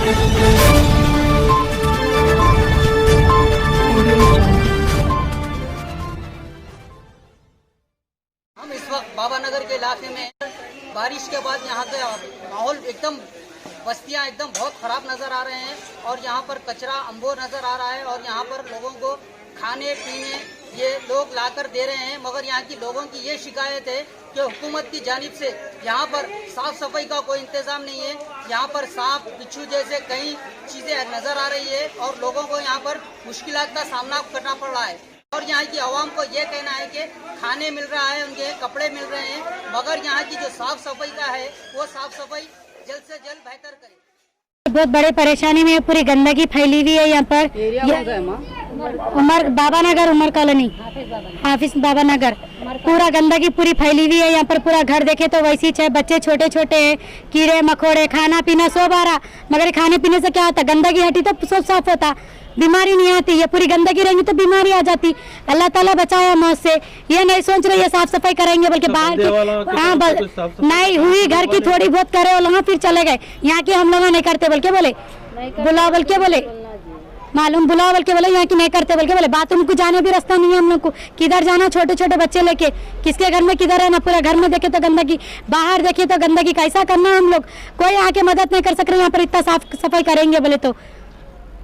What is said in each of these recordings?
हम इस वक्त बाबा नगर के इलाके में बारिश के बाद यहाँ का माहौल एकदम बस्तियाँ एकदम बहुत खराब नजर आ रहे हैं और यहाँ पर कचरा अंबोर नजर आ रहा है और यहाँ पर लोगों को खाने पीने ये लोग लाकर दे रहे हैं, मगर यहाँ की लोगों की ये शिकायत है कि हुकूमत की जानिब से यहाँ पर साफ सफाई का कोई इंतजाम नहीं है। यहाँ पर सांप बिच्छू जैसे कई चीजें नजर आ रही है और लोगों को यहाँ पर मुश्किलात का सामना करना पड़ रहा है। और यहाँ की आवाम को ये कहना है कि खाने मिल रहा है, उनके कपड़े मिल रहे हैं, मगर यहाँ की जो साफ सफाई का है वो साफ सफाई जल्द से जल्द बेहतर करे। बहुत बड़े परेशानी में पूरी गंदगी फैली हुई है यहाँ पर। उमर बाबा नगर उमर कॉलोनी हाफिज बाबा नगर पूरा गंदगी पूरी फैली हुई है यहाँ पर। पूरा घर देखे तो वैसी है, बच्चे छोटे छोटे हैं, कीड़े मकोड़े, खाना पीना सब आ रहा, मगर खाने पीने से क्या होता, गंदगी हटी तो सब साफ होता, बीमारी नहीं आती। ये पूरी गंदगी रहेंगी तो बीमारी आ जाती। अल्लाह ताला बचाया मौत से। ये नहीं सोच रहे ये साफ सफाई करेंगे, बल्कि बाहर नहीं हुई, घर की थोड़ी बहुत करे और वहाँ फिर चले गए। यहाँ की हम लोग नहीं करते बल्कि बोले बुलाओ बल्कि बोले मालूम बुलाओ बल्कि बोले यहाँ की नहीं करते बल्कि बोले बाथरूम को जाने भी रास्ता नहीं है हम लोग को, किधर जाना, छोटे छोटे बच्चे लेके किसके घर में किधर रहना। पूरा घर में देखे तो गंदगी, बाहर देखे तो गंदगी, कैसा करना हम लोग, कोई आके मदद नहीं कर सक रहे। यहाँ पर इतना साफ सफाई करेंगे बोले तो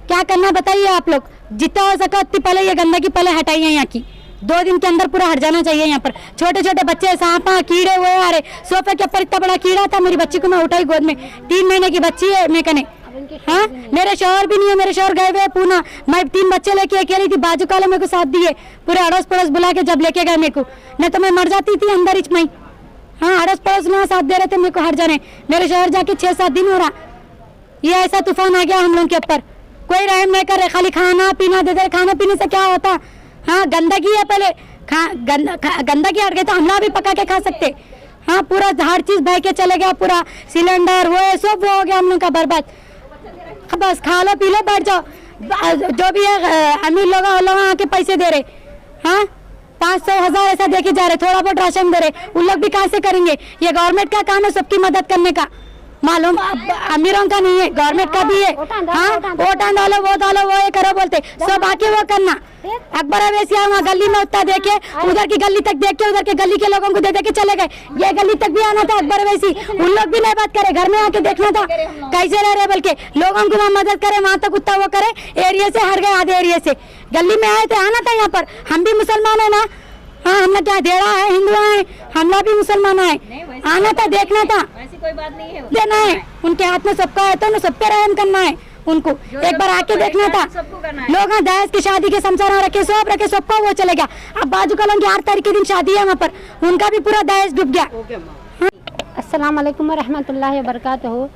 क्या करना बताइए आप लोग। जितना हो सका उतनी पहले ये गंदगी पहले हटाइए, यहाँ की 2 दिन के अंदर पूरा हट जाना चाहिए। यहाँ पर छोटे छोटे बच्चे, सांपा कीड़े हुए, अरे सोफे के ऊपर इतना बड़ा कीड़ा था, मेरी बच्ची को मैं उठाई गोद में, 3 महीने की बच्ची है मैं कने। हाँ मेरे शौहर भी नहीं है, मेरे शौहर गए हुए पूना, मैं 3 बच्चे लेके अकेली थी, बाजू काले मेरे को साथ दिए, पूरे अड़ोस पड़ोस बुला के जब लेके गए मेरे को, नहीं तो मैं मर जाती थी अंदर इच में। हाँ अड़ोस पड़ोस ना साथ दे रहे थे मेरे को हर जाने। मेरे शौहर जाके 6-7 दिन हो रहा, ये ऐसा तूफान आ गया हम लोग के ऊपर, कोई रहम नहीं कर रहे, खाली खाना पीना दे दे। खाने पीने से क्या होता, हाँ गंदगी है पहले, गंदगी हट गई तो हमला भी पका के खा सकते। हाँ पूरा हर चीज बह के चले गया, पूरा सिलेंडर वो सब वो हो गया हम लोग का बर्बाद। बस खा लो पी लो बैठ जाओ, जो भी है अमीर लोग आके पैसे दे रहे, हाँ 500-1000 ऐसा देके जा रहे, थोड़ा बहुत राशन दे रहे, उन लोग भी कहाँ से करेंगे। ये गवर्नमेंट का काम है सबकी मदद करने का, मालूम अमीरों का नहीं है, गवर्नमेंट का भी है। हाँ वोट डालो वो ये करो बोलते, सब आके वो करना। अकबर अवैसी वहाँ गली में उतना देखे, उधर की गली तक देख के उधर के गली के लोगों को दे के चले गए। ये गली तक भी आना था अकबर अवैसी, उन लोग भी नहीं बात करे, घर में आके देखना था कैसे रह रहे, बल्कि लोगों को वहाँ मदद करे, वहाँ तक उतना वो करे। एरिया से हर गए, आधे एरिया से गली में आए थे, आना था यहाँ पर। हम भी मुसलमान है ना, हाँ हमने क्या देड़ा है, हिंदू है, हमला भी मुसलमान है, आना था देखना था, ऐसी कोई बात नहीं है, देना है उनके हाथ में, सबका है तो सब पे रहम करना है उनको, एक बार आके देखना था। लोग दहेज की शादी के संसार रखे सबका वो चले गया। अब बाजू कलों की 8 तारीख के दिन शादी है वहाँ पर, उनका भी पूरा दहेज डूब गया। अस्सलाम वालेकुम रहमतुल्लाहि व बरकातहू।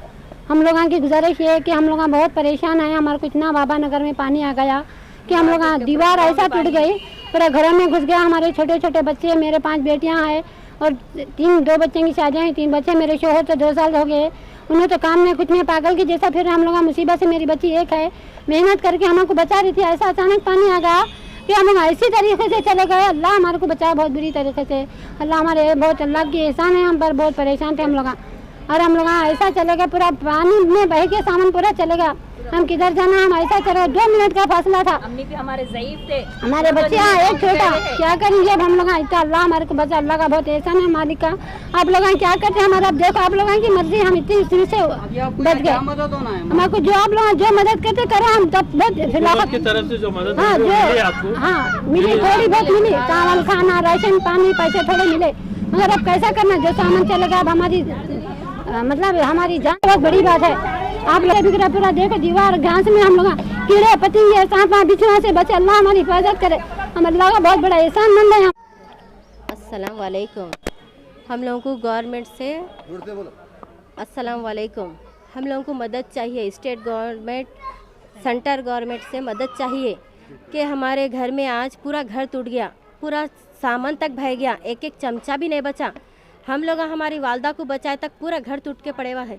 हम लोगों की गुजारिश ये है कि हम लोग बहुत परेशान हैं। हमारे को इतना बाबा नगर में पानी आ गया कि हम लोग दीवार ऐसा टूट गई, पूरा घरों में घुस गया। हमारे छोटे छोटे बच्चे, मेरे 5 बेटियां हैं और 2 बच्चों की शादियाँ हैं, 3 बच्चे। मेरे शोहर तो 2 साल हो गए, उन्हें तो काम में कुछ नहीं, पागल की जैसा। फिर हम लोग मुसीबत से, मेरी बच्ची एक है, मेहनत करके हमको बचा रही थी, ऐसा अचानक पानी आ गया कि हम लोग ऐसी तरीके से चले गए। अल्लाह हमारे को बचाया बहुत बुरी तरीके से, अल्लाह हमारे बहुत अल्लाह की एहसान है हम पर। बहुत परेशान थे हम लोग, और हम लोग ऐसा चले गए, पूरा पानी में बह के सामान पूरा चले गया। हम किधर जाना, हम ऐसा चले, 2 मिनट का फासला था। अम्मी भी हमारे ज़ईफ थे, हमारे बच्चे एक छोटा, क्या करेंगे अब हम लोग। इतना अल्लाह हमारे को बचा, अल्लाह का बहुत एहसान है मालिक का। आप लोग क्या करते हैं हमारा, देखो आप लोगों की मर्जी, हम इतनी से बच गए। हमारे को जो आप लोग जो मदद करते करो, हम तब की तरफ से जो मदद हाँ मिली, थोड़ी बहुत मिली, चावल खाना राशन पानी पैसे थोड़े मिले, मगर अब कैसा करना, जो सामान चलेगा अब हमारी मतलब हमारी जान बहुत बड़ी बात है। आप लोग बिगड़ा पूरा देखो, दीवार घास में हम लोग कीड़े पतंगे सांपा बिच्छुओं से बचे, अल्लाह हमारी हिफाजत करे। हम अल्लाह का बहुत बड़ा एहसान मंद है। अस्सलाम वालेकुम। हम लोगों को गवर्नमेंट से अस्सलाम वालेकुम, हम लोगों को मदद चाहिए, स्टेट गवर्नमेंट सेंटर गवर्नमेंट से मदद चाहिए कि हमारे घर में आज पूरा घर टूट गया, पूरा सामान तक बह गया, एक चमचा भी नहीं बचा। हम लोग हमारी वालदा को बचाए तक पूरा घर टूट के पड़े हुआ है।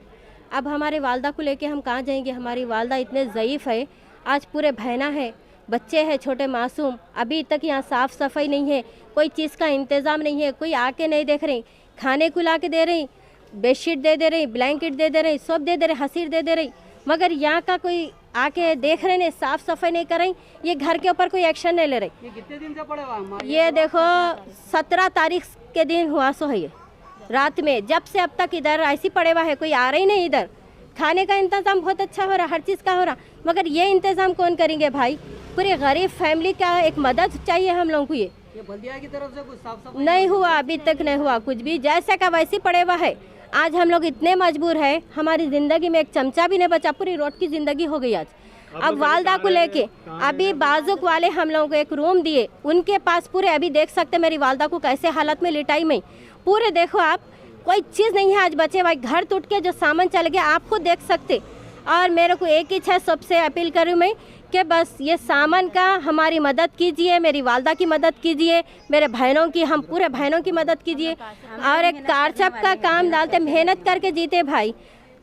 अब हमारे वालदा को लेके हम कहाँ जाएंगे, हमारी वालदा इतने ज़ईफ़ है, आज पूरे बहना है, बच्चे हैं छोटे मासूम, अभी तक यहाँ साफ़ सफाई नहीं है, कोई चीज़ का इंतज़ाम नहीं है, कोई आके नहीं देख रहे, खाने को ला के दे रही, बेडशीट दे दे रही, ब्लैंकेट दे दे रही, सब दे दे रही, हसीर दे दे रही, मगर यहाँ का कोई आके देख रहे नहीं, साफ सफाई नहीं कर रही, ये घर के ऊपर कोई एक्शन नहीं ले रही। ये कितने दिन से पड़े हुआ? ये देखो 17 तारीख के दिन हुआ सो है ये रात में, जब से अब तक इधर ऐसी पड़े हुआ है, कोई आ रही नहीं इधर। खाने का इंतज़ाम बहुत अच्छा हो रहा, हर चीज़ का हो रहा, मगर ये इंतज़ाम कौन करेंगे भाई? पूरी गरीब फैमिली का एक मदद चाहिए हम लोगों को। ये बल्दिया की तरफ से कुछ साफ सफाई नहीं हुआ, अभी तक नहीं हुआ कुछ भी, जैसे का वैसे पड़े हुआ है। आज हम लोग इतने मजबूर है, हमारी ज़िंदगी में एक चमचा भी नहीं बचा, पूरी रोड की ज़िंदगी हो गई आज। अब वालदा को लेके अभी बाजुक वाले हम लोगों को एक रूम दिए, उनके पास पूरे अभी देख सकते मेरी वालदा को कैसे हालत में लिटाई में, पूरे देखो आप, कोई चीज़ नहीं है आज बचे भाई। घर टूट के जो सामान चल गया आप खुद देख सकते। और मेरे को एक ही है, सबसे अपील करूँ मैं कि बस ये सामान का हमारी मदद कीजिए, मेरी वालदा की मदद कीजिए, मेरे बहनों की, हम पूरे बहनों की मदद कीजिए। और एक कारचप का काम डालते, मेहनत करके जीते भाई,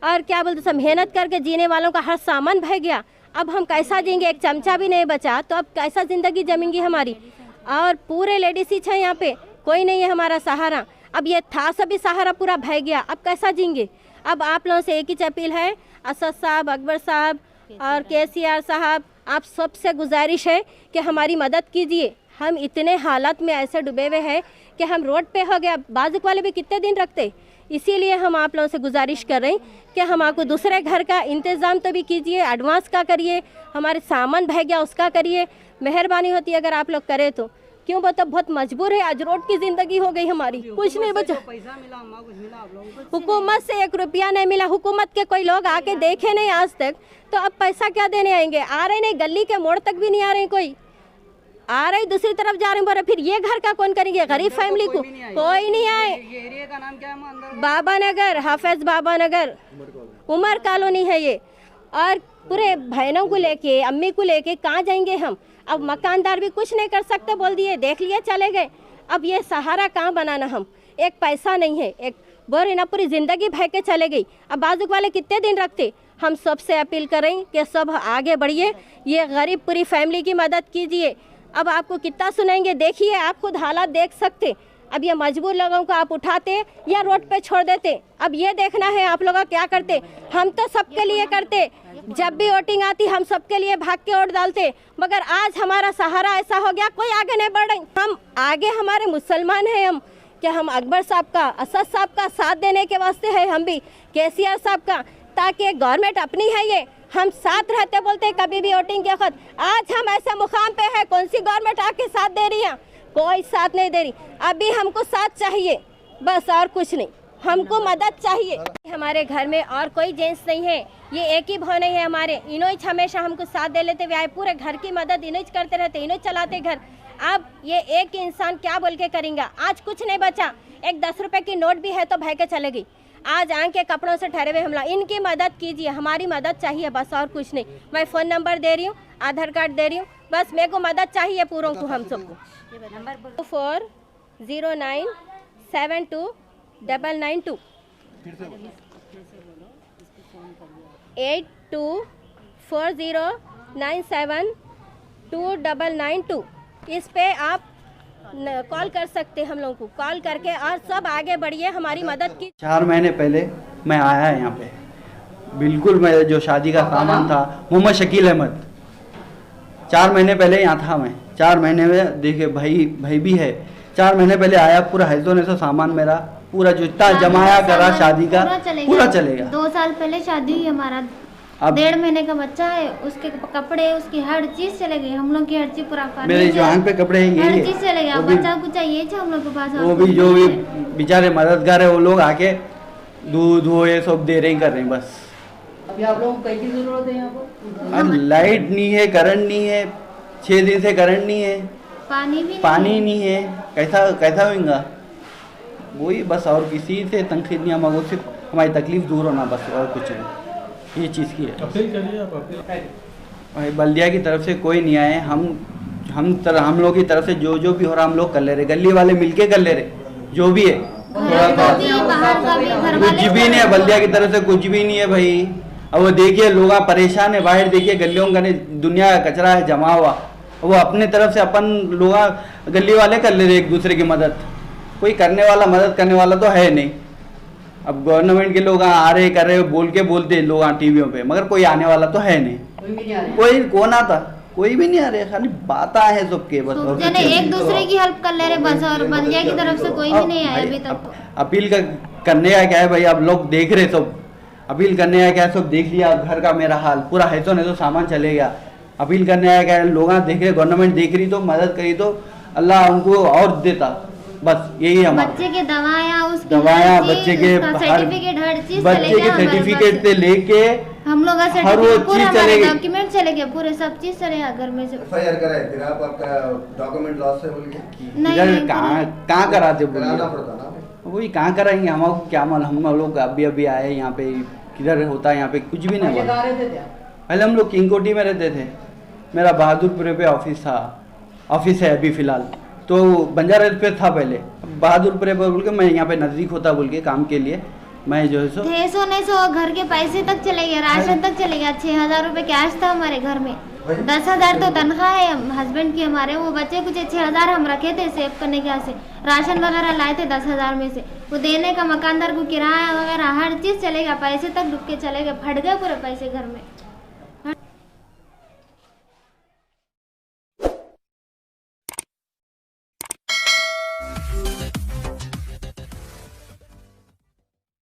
और क्या बोलते सब मेहनत करके जीने वालों का हर सामान बह गया। अब हम कैसा जीएंगे? एक चमचा भी नहीं बचा तो अब कैसा ज़िंदगी जमेंगी हमारी? और पूरे लेडीज ही है यहाँ पे, कोई नहीं है हमारा सहारा। अब ये था सभी सहारा पूरा बह गया, अब कैसा जीएंगे? अब आप लोगों से एक ही अपील है, असद साहब, अकबर साहब और केसीआर साहब, आप सबसे गुजारिश है कि हमारी मदद कीजिए। हम इतने हालात में ऐसे डूबे हुए हैं कि हम रोड पे हो गया, बाजुक वाले भी कितने दिन रखते। इसीलिए हम आप लोगों से गुजारिश कर रहे हैं कि हम आपको दूसरे घर का इंतज़ाम तो भी कीजिए, एडवांस का करिए, हमारे सामान बह गया उसका करिए, मेहरबानी होती है अगर आप लोग करें तो। क्यों बता, बहुत मजबूर है, आज रोड की ज़िंदगी हो गई हमारी, कुछ नहीं बचा। पैसा मिला, कुछ मिला आप लोगों को? हुकूमत से 1 रुपया नहीं मिला, हुकूमत के कोई लोग आके देखे नहीं आज तक, तो अब पैसा क्या देने आएंगे? आ रहे नहीं, गली के मोड़ तक भी नहीं आ रहे, कोई आ रही दूसरी तरफ जा रहे हैं, फिर ये घर का कौन करेंगे? गरीब फैमिली को कोई नहीं आए। ये एरिया का नाम क्या है अंदर? बाबा नगर, हाफिज बाबा नगर, उमर कॉलोनी है ये। और पूरे बहनों को लेके, अम्मी को लेके कहाँ जाएंगे हम? अब मकानदार भी कुछ नहीं कर सकते, बोल दिए देख लिए चले गए। अब ये सहारा कहाँ बनाना हम? एक पैसा नहीं है, एक बोरे ना, पूरी ज़िंदगी बह के चले गई। अब बाजुक वाले कितने दिन रखते? हम सबसे अपील करें कि सब आगे बढ़िए, ये गरीब पूरी फैमिली की मदद कीजिए। अब आपको कितना सुनाएंगे, देखिए आप खुद हालात देख सकते। अब ये मजबूर लोगों को आप उठाते या रोड पे छोड़ देते, अब ये देखना है आप लोग क्या करते। हम तो सबके लिए करते, जब भी वोटिंग आती हम सबके लिए भाग के वोट डालते, मगर आज हमारा सहारा ऐसा हो गया, कोई आगे नहीं बढ़ रही। हम आगे, हमारे मुसलमान हैं हम, क्या हम अकबर साहब का, असद साहब का साथ देने के वास्ते है, हम भी केसीआर साहब का, ताकि गवर्नमेंट अपनी है ये, हम साथ रहते बोलते कभी भी वोटिंग के वक्त। आज हम ऐसे मुकाम पे है, कौन सी गवर्नमेंट आके साथ दे रही है? कोई साथ नहीं दे रही। अभी हमको साथ चाहिए बस, और कुछ नहीं, हमको मदद चाहिए। हमारे घर में और कोई जेंट्स नहीं है, ये एक ही भाव नहीं है हमारे, इन्होंने हमेशा हमको साथ दे लेते हुए आए, पूरे घर की मदद इन्होंने करते रहते, इन्होंने चलाते घर। अब ये एक इंसान क्या बोल के करेंगे? आज कुछ नहीं बचा, एक 10 रुपए की नोट भी है तो बह के चले गई। आज आंख के कपड़ों से ठहरे हुए हम लोग, इनकी मदद कीजिए, हमारी मदद चाहिए बस, और कुछ नहीं। मैं फ़ोन नंबर दे रही हूँ, आधार कार्ड दे रही हूँ, बस मेरे को मदद चाहिए पूरों को, हम सबको। 2409729992 8240972992 इस पे आप कॉल कर सकते हैं हम लोगों को, कॉल करके, और सब आगे बढ़िए, हमारी मदद की। 4 महीने पहले मैं आया यहाँ पे, बिल्कुल मैं जो शादी का सामान था, मोहम्मद शकील अहमद, 4 महीने पहले यहाँ था मैं। 4 महीने में देखिए भाई भी है, 4 महीने पहले आया, पूरा हैजों ने से सामान मेरा पूरा जितना जमाया करा शादी का पूरा चलेगा। 2 साल पहले शादी हुई हमारा, अब 1.5 महीने का बच्चा है, उसके कपड़े, उसकी हर चीज चले गई, हम लोग की हर चीज पूरा मेरे जो आंख पे कपड़े हैं हर यही चीज चले गया, है, बच्चा कुछ चाहिए हम लोग के पास। वो भी जो भी बेचारे मददगार है वो लोग आके दूध वो ये सब दे रहे हैं, कर रहे हैं बस। अभी आप लोगों को कई की जरूरत है यहाँ पर? अब लाइट नहीं है, करंट नहीं है, 6 दिन से करंट नहीं है, पानी नहीं है, कैसा होगा? वही बस, और किसी से तनखीद नहीं, हम सिर्फ हमारी तकलीफ दूर होना बस, और कुछ नहीं, ये चीज़ की है। अपील करिए आप, अपील। बल्दिया की तरफ से कोई नहीं आए, हम लोग की तरफ से जो भी हो रहा हम लोग कर ले रहे, गली वाले मिलके कर ले रहे, जो भी है कुछ भी नहीं है, बल्दिया की तरफ से कुछ भी नहीं है भाई। अब वो देखिए लोग परेशान है, बाहर देखिए गलियों का दुनिया का कचरा है जमा हुआ, वो अपने तरफ से अपन लोग गली वाले कर ले रहे एक दूसरे की मदद, कोई करने वाला मदद करने वाला तो है नहीं। अब गवर्नमेंट के लोग आ रहे कर रहे बोल के बोलते लोग टीवियों पे, मगर कोई आने वाला तो है नहीं। कोई कौन आता, कोई भी नहीं आ रहे, खाली बात है सबके बस। और जने एक दूसरे की हेल्प कर ले रहे बस, और बंदिया की तरफ से कोई भी नहीं आया अभी तक। अपील करने का क्या है भाई, आप लोग देख रहे सब, अपील करने का क्या है, सब देख लिया घर का मेरा हाल पूरा है तो नहीं तो सामान चले गया। अपील करने का क्या है, लोग देख रहे, गवर्नमेंट देख रही तो मदद करी तो अल्लाह उनको और देता, बस यही है हमारा। बच्चे के दवाया, उसकी दवाया, बच्चे के सर्टिफिकेट, हर चीज बच्चे के सर्टिफिकेट से लेके हम लोग का हर वो सर्टिफिकेट पूरा चीज हमारे चलेगी। डॉक्यूमेंट चलेगा, पूरे सब चीज चलेगा घर में से। एफआईआर कराए फिर आप आपका डॉक्यूमेंट लॉस है बोल के नहीं, कहाँ कराते कराना पड़ता ना। वही कहाँ कराएंगे, हम क्या मालूम, हम लोग अभी अभी आए यहाँ पे, किधर होता है यहाँ पे कुछ भी नहीं मालूम। पहले हम लोग किंग कोठी में रहते थे, मेरा बहादुरपुरे पे ऑफिस है अभी फिलहाल, तो बंजारा हिल्स पे था पहले, बहादुरपुरे पे बोल के मैं यहाँ पे नज़दीक होता बोल के काम के लिए मैं जो है सो 600 घर के पैसे तक चले गए, राशन तक चले गया। 6,000 रुपए कैश था हमारे घर में, 10,000 तो तनख्वाह है हस्बैंड की हमारे, वो बच्चे कुछ 6,000 हम रखे थे सेव करने के से, राशन वगैरह लाए थे 10,000 में से, वो देने का मकानदार को किराया वगैरह हर चीज चलेगा, पैसे तक डूब के चले गए, फट गए पूरे पैसे घर में।